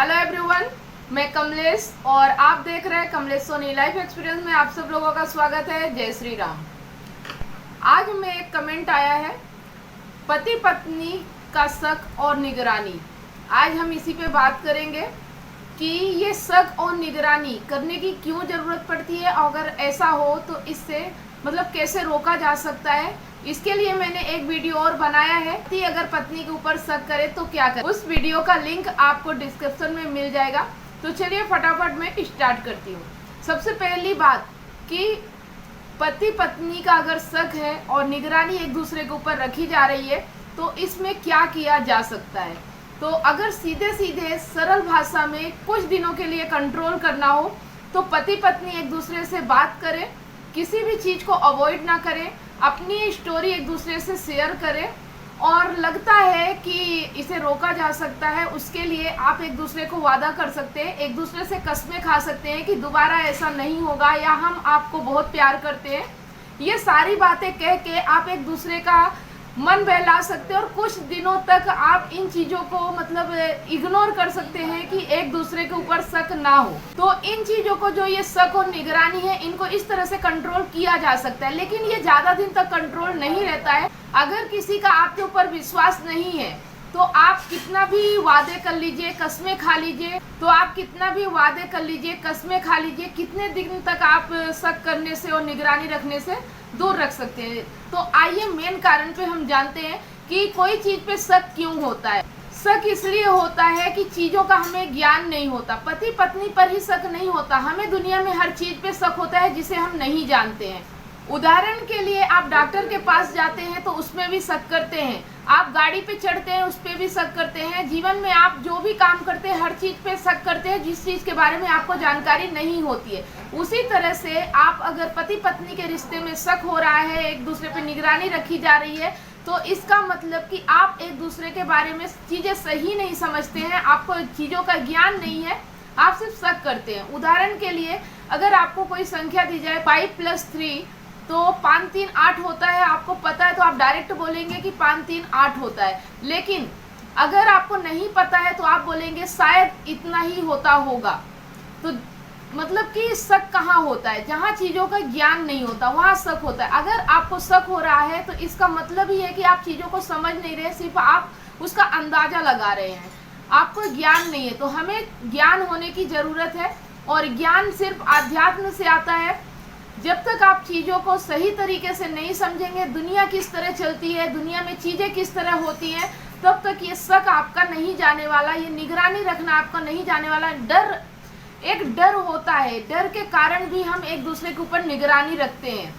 Hello everyone, मैं कमलेश और आप देख रहे हैं कमलेश सोनी लाइफ एक्सपीरियंस में। आप सब लोगों का स्वागत है। जय श्री राम। आज में एक कमेंट आया है, पति पत्नी का शक और निगरानी। आज हम इसी पे बात करेंगे कि ये शक और निगरानी करने की क्यों ज़रूरत पड़ती है, अगर ऐसा हो तो इससे कैसे रोका जा सकता है। इसके लिए मैंने एक वीडियो और बनाया है कि अगर पत्नी के ऊपर शक करे तो क्या करे। उस वीडियो का लिंक आपको डिस्क्रिप्शन में मिल जाएगा। तो चलिए फटाफट मैं स्टार्ट करती हूँ। सबसे पहली बात कि पति पत्नी का अगर शक है और निगरानी एक दूसरे के ऊपर रखी जा रही है तो इसमें क्या किया जा सकता है। तो अगर सीधे सीधे सरल भाषा में कुछ दिनों के लिए कंट्रोल करना हो तो पति पत्नी एक दूसरे से बात करें, किसी भी चीज़ को अवॉइड ना करें, अपनी स्टोरी एक दूसरे से शेयर करें। और लगता है कि इसे रोका जा सकता है, उसके लिए आप एक दूसरे को वादा कर सकते हैं, एक दूसरे से कस्में खा सकते हैं कि दोबारा ऐसा नहीं होगा या हम आपको बहुत प्यार करते हैं। ये सारी बातें कह के आप एक दूसरे का मन बहला सकते हैं और कुछ दिनों तक आप इन चीज़ों को इग्नोर कर सकते हैं कि एक दूसरे के ऊपर शक ना हो। तो इन चीज़ों को जो ये शक और निगरानी है, इनको इस तरह से कंट्रोल किया जा सकता है, लेकिन ये ज़्यादा दिन तक कंट्रोल नहीं रहता है। अगर किसी का आपके ऊपर विश्वास नहीं है तो आप कितना भी वादे कर लीजिए, कस्में खा लीजिए, खा लीजिए, कितने दिन तक आप शक करने से और निगरानी रखने से दूर रख सकते हैं। तो आइए मेन कारण पे हम जानते हैं कि कोई चीज़ पे शक क्यों होता है। शक इसलिए होता है कि चीज़ों का हमें ज्ञान नहीं होता। पति पत्नी पर ही शक नहीं होता, हमें दुनिया में हर चीज़ पे शक होता है जिसे हम नहीं जानते हैं। उदाहरण के लिए आप डॉक्टर के पास जाते हैं तो उसमें भी शक करते हैं, आप गाड़ी पे चढ़ते हैं उस पर भी शक करते हैं, जीवन में आप जो भी काम करते हैं हर चीज़ पे शक करते हैं जिस चीज़ के बारे में आपको जानकारी नहीं होती है। उसी तरह से आप अगर पति पत्नी के रिश्ते में शक हो रहा है, एक दूसरे पे निगरानी रखी जा रही है, तो इसका मतलब कि आप एक दूसरे के बारे में चीज़ें सही नहीं समझते हैं, आपको चीज़ों का ज्ञान नहीं है, आप सिर्फ शक करते हैं। उदाहरण के लिए अगर आपको कोई संख्या दी जाए 5 + 3 तो 5 3 8 होता है, आपको पता है तो आप डायरेक्ट बोलेंगे कि 5 3 8 होता है। लेकिन अगर आपको नहीं पता है तो आप बोलेंगे शायद इतना ही होता होगा। तो कि शक कहाँ होता है, जहाँ चीज़ों का ज्ञान नहीं होता वहाँ शक होता है। अगर आपको शक हो रहा है तो इसका मतलब ही है कि आप चीज़ों को समझ नहीं रहे, सिर्फ आप उसका अंदाज़ा लगा रहे हैं, आपको ज्ञान नहीं है। तो हमें ज्ञान होने की ज़रूरत है और ज्ञान सिर्फ आध्यात्म से आता है। जब तक आप चीज़ों को सही तरीके से नहीं समझेंगे, दुनिया किस तरह चलती है, दुनिया में चीज़ें किस तरह होती हैं, तब तक ये शक आपका नहीं जाने वाला, ये निगरानी रखना आपका नहीं जाने वाला। एक डर होता है, डर के कारण भी हम एक दूसरे के ऊपर निगरानी रखते हैं।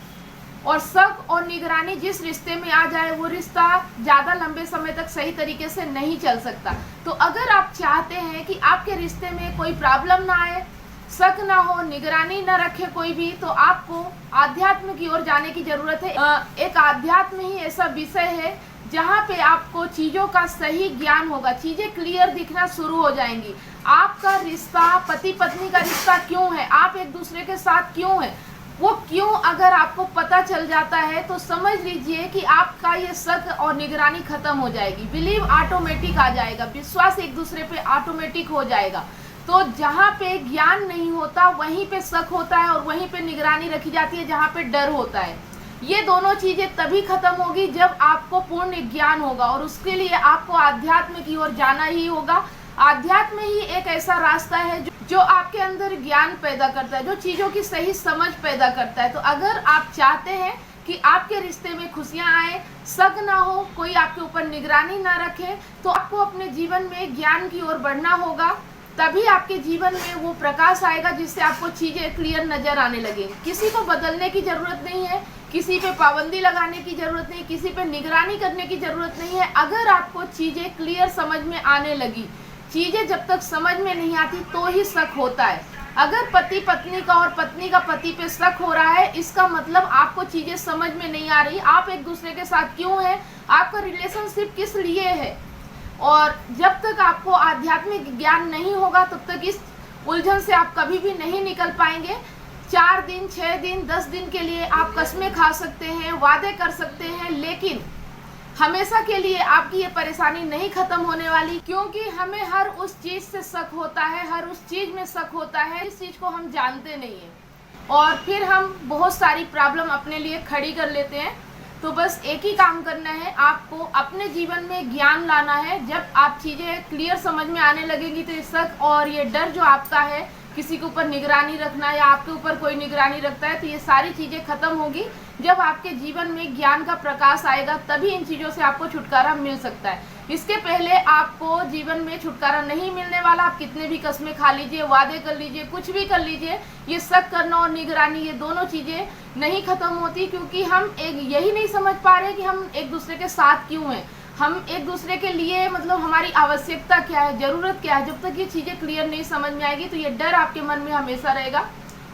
और शक और निगरानी जिस रिश्ते में आ जाए वो रिश्ता ज़्यादा लंबे समय तक सही तरीके से नहीं चल सकता। तो अगर आप चाहते हैं कि आपके रिश्ते में कोई प्रॉब्लम ना आए, शक ना हो, निगरानी ना रखे कोई भी, तो आपको आध्यात्म की ओर जाने की जरूरत है। एक आध्यात्म ही ऐसा विषय है जहाँ पे आपको चीज़ों का सही ज्ञान होगा, चीज़ें क्लियर दिखना शुरू हो जाएंगी। आपका रिश्ता, पति पत्नी का रिश्ता क्यों है, आप एक दूसरे के साथ क्यों है, वो क्यों अगर आपको पता चल जाता है तो समझ लीजिए कि आपका ये शक और निगरानी खत्म हो जाएगी। बिलीव ऑटोमेटिक आ जाएगा, विश्वास एक दूसरे पे ऑटोमेटिक हो जाएगा। तो जहाँ पे ज्ञान नहीं होता वहीं पे शक होता है और वहीं पे निगरानी रखी जाती है जहाँ पे डर होता है। ये दोनों चीज़ें तभी खत्म होगी जब आपको पूर्ण ज्ञान होगा, और उसके लिए आपको आध्यात्म की ओर जाना ही होगा। आध्यात्म ही एक ऐसा रास्ता है जो आपके अंदर ज्ञान पैदा करता है, जो चीज़ों की सही समझ पैदा करता है। तो अगर आप चाहते हैं कि आपके रिश्ते में खुशियाँ आए, शक ना हो, कोई आपके ऊपर निगरानी ना रखे, तो आपको अपने जीवन में ज्ञान की ओर बढ़ना होगा। तभी आपके जीवन में वो प्रकाश आएगा जिससे आपको चीज़ें क्लियर नज़र आने लगेंगी। किसी को बदलने की ज़रूरत नहीं है, किसी पे पाबंदी लगाने की ज़रूरत नहीं, किसी पे निगरानी करने की ज़रूरत नहीं है। अगर आपको चीज़ें क्लियर समझ में आने लगी, चीज़ें जब तक समझ में नहीं आती तो ही शक होता है। अगर पति पत्नी का और पत्नी का पति पे शक हो रहा है, इसका मतलब आपको चीज़ें समझ में नहीं आ रही, आप एक दूसरे के साथ क्यों हैं, आपका रिलेशनशिप किस लिए है। और जब तक आपको आध्यात्मिक ज्ञान नहीं होगा तब तक इस उलझन से आप कभी भी नहीं निकल पाएंगे। 4 दिन, 6 दिन, 10 दिन के लिए आप कस्में खा सकते हैं, वादे कर सकते हैं, लेकिन हमेशा के लिए आपकी ये परेशानी नहीं खत्म होने वाली, क्योंकि हमें हर उस चीज से शक होता है, हर उस चीज में शक होता है इस चीज को हम जानते नहीं है, और फिर हम बहुत सारी प्रॉब्लम अपने लिए खड़ी कर लेते हैं। तो बस एक ही काम करना है, आपको अपने जीवन में ज्ञान लाना है। जब आप चीज़ें क्लियर समझ में आने लगेंगी तो ये शक और ये डर जो आपका है किसी के ऊपर निगरानी रखना या आपके ऊपर कोई निगरानी रखता है, तो ये सारी चीज़ें खत्म होगी। जब आपके जीवन में ज्ञान का प्रकाश आएगा तभी इन चीज़ों से आपको छुटकारा मिल सकता है। इसके पहले आपको जीवन में छुटकारा नहीं मिलने वाला। आप कितने भी कस्में खा लीजिए, वादे कर लीजिए, कुछ भी कर लीजिए, ये शक करना और निगरानी ये दोनों चीज़ें नहीं खत्म होती, क्योंकि हम यही नहीं समझ पा रहे कि हम एक दूसरे के साथ क्यों हैं, हम एक दूसरे के लिए मतलब हमारी आवश्यकता क्या है, ज़रूरत क्या है। जब तक ये चीज़ें क्लियर नहीं समझ में आएगी तो ये डर आपके मन में हमेशा रहेगा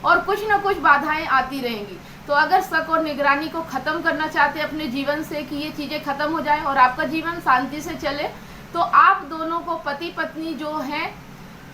और कुछ ना कुछ बाधाएं आती रहेंगी। तो अगर शक और निगरानी को ख़त्म करना चाहते हैं अपने जीवन से, कि ये चीज़ें ख़त्म हो जाए और आपका जीवन शांति से चले, तो आप दोनों को पति पत्नी जो हैं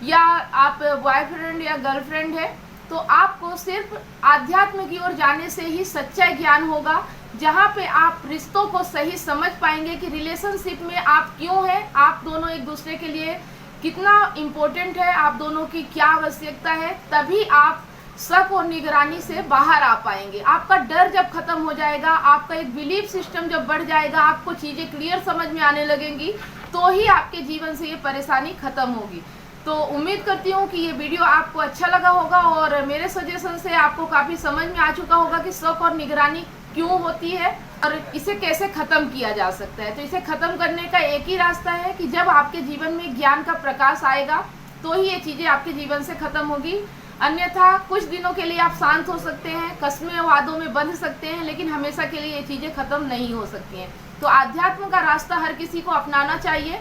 या आप बॉयफ्रेंड या गर्लफ्रेंड है, तो आपको सिर्फ आध्यात्म की ओर जाने से ही सच्चा ज्ञान होगा, जहाँ पे आप रिश्तों को सही समझ पाएंगे कि रिलेशनशिप में आप क्यों हैं, आप दोनों एक दूसरे के लिए कितना इम्पोर्टेंट है, आप दोनों की क्या आवश्यकता है। तभी आप शक और निगरानी से बाहर आ पाएंगे। आपका डर जब खत्म हो जाएगा, आपका एक बिलीफ सिस्टम जब बढ़ जाएगा, आपको चीज़ें क्लियर समझ में आने लगेंगी, तो ही आपके जीवन से ये परेशानी खत्म होगी। तो उम्मीद करती हूँ कि ये वीडियो आपको अच्छा लगा होगा और मेरे सजेशन से आपको काफ़ी समझ में आ चुका होगा कि शक और निगरानी क्यों होती है और इसे कैसे ख़त्म किया जा सकता है। तो इसे ख़त्म करने का एक ही रास्ता है कि जब आपके जीवन में ज्ञान का प्रकाश आएगा तो ही ये चीज़ें आपके जीवन से ख़त्म होगी। अन्यथा कुछ दिनों के लिए आप शांत हो सकते हैं, कस्में वादों में बंध सकते हैं, लेकिन हमेशा के लिए ये चीज़ें ख़त्म नहीं हो सकती हैं। तो आध्यात्म का रास्ता हर किसी को अपनाना चाहिए,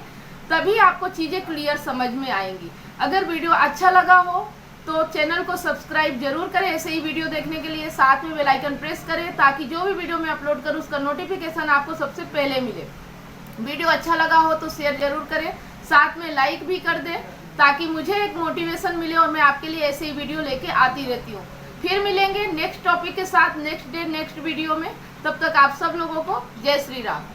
तभी आपको चीज़ें क्लियर समझ में आएंगी। अगर वीडियो अच्छा लगा हो तो चैनल को सब्सक्राइब जरूर करें ऐसे ही वीडियो देखने के लिए, साथ में बेल आइकन प्रेस करें ताकि जो भी वीडियो मैं अपलोड करूं उसका नोटिफिकेशन आपको सबसे पहले मिले। वीडियो अच्छा लगा हो तो शेयर जरूर करें, साथ में लाइक भी कर दें ताकि मुझे एक मोटिवेशन मिले और मैं आपके लिए ऐसे ही वीडियो लेके आती रहती हूँ। फिर मिलेंगे नेक्स्ट टॉपिक के साथ नेक्स्ट डे नेक्स्ट वीडियो में। तब तक आप सब लोगों को जय श्री राम।